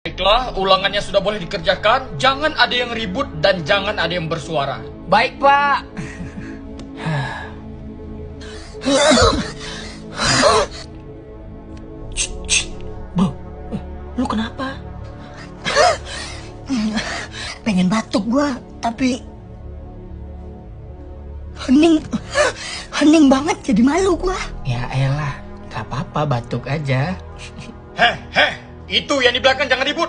Baiklah, ulangannya sudah boleh dikerjakan. Jangan ada yang ribut dan jangan ada yang bersuara. Baik, Pak. Bro, lu kenapa? Pengen batuk gua, tapi hening banget, jadi malu gua. Ya elah, gak apa-apa batuk aja. Heh, itu yang di belakang jangan ribut.